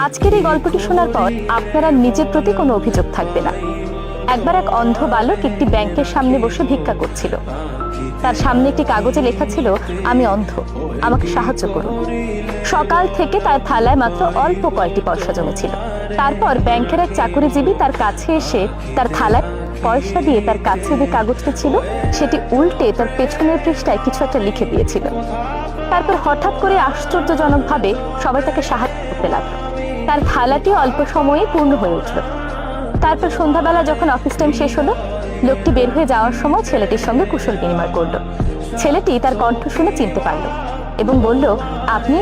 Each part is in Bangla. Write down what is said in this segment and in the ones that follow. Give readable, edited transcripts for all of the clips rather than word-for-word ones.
আজকের এই গল্পটি শোনার পর আপনারা নিজের প্রতি কোনো অভিযোগ থাকবে না। একবার এক অন্ধ বালক একটি ব্যাংকের সামনে বসে ভিক্ষা করছিল। তার সামনে একটি কাগজে লেখা ছিল, আমি অন্ধ, আমাকে সাহায্য করুন। সকাল থেকে তার থালায় মাত্র অল্প কয়েকটি পয়সা জমেছিল। তারপর ব্যাংকের এক চাকরিজীবী তার কাছে এসে তার থালায় পয়সা দিয়ে তার কাছে যে কাগজটি ছিল সেটি উল্টে তার পেছনের পৃষ্ঠায় কিছু একটা লিখে দিয়েছিল। তারপর হঠাৎ করে আশ্চর্যজনকভাবে সবাই তাকে সাহায্য করতে লাগলো। তার থালাটি অল্প সময়ে পূর্ণ হয়ে উঠল। তারপর সন্ধ্যাবেলা যখন অফিস টাইম শেষ হলো, লোকটি বের হয়ে যাওয়ার সময় ছেলেটির সঙ্গে কুশল বিনিময় করলো। ছেলেটি তার কণ্ঠ শুনে চিনতে পারলো এবং বলল, আপনি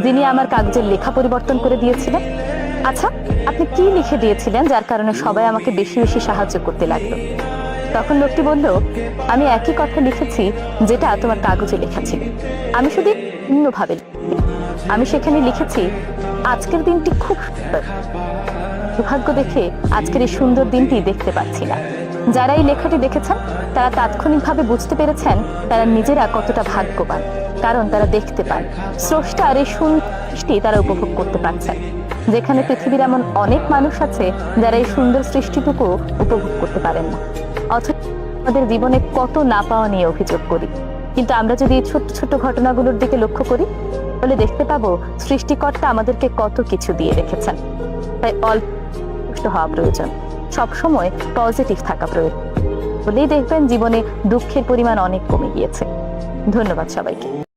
যিনি আমার কাগজের লেখা পরিবর্তন করে দিয়েছিলেন? আচ্ছা, আপনি কি লিখে দিয়েছিলেন যার কারণে সবাই আমাকে বেশি বেশি সাহায্য করতে লাগলো? তখন লোকটি বলল, আমি একই কথা লিখেছি যেটা তোমার কাগজে লেখা ছিল, আমি শুধু ভিন্নভাবে আমি সেখানে লিখেছি, আজকের দিনটি খুব সুন্দর। দুর্ভাগ্য দেখে আজকের এই সুন্দর দিনটি দেখতে পাচ্ছি না। যারা এই লেখাটি দেখেছেন তারা তাৎক্ষণিকভাবে বুঝতে পেরেছেন তারা নিজেরা কতটা ভাগ্যবান, কারণ তারা দেখতে পান স্রষ্টার এই সৃষ্টি তারা উপভোগ করতে পারছেন। যেখানে পৃথিবীর এমন অনেক মানুষ আছে যারা এই সুন্দর সৃষ্টিটুকু উপভোগ করতে পারেন না। অথচ আমাদের জীবনে কত না পাওয়া নিয়ে অভিযোগ করি, কিন্তু আমরা যদি এই ছোট্ট ছোট্ট ঘটনাগুলোর দিকে লক্ষ্য করি তাহলে দেখতে পাবো সৃষ্টিকর্তা আমাদেরকে কত কিছু দিয়ে রেখেছেন। তাই অল্প হওয়া প্রয়োজন, সবসময় পজিটিভ থাকা প্রয়োজন, বলেই দেখবেন জীবনে দুঃখের পরিমাণ অনেক কমে গিয়েছে। ধন্যবাদ সবাইকে।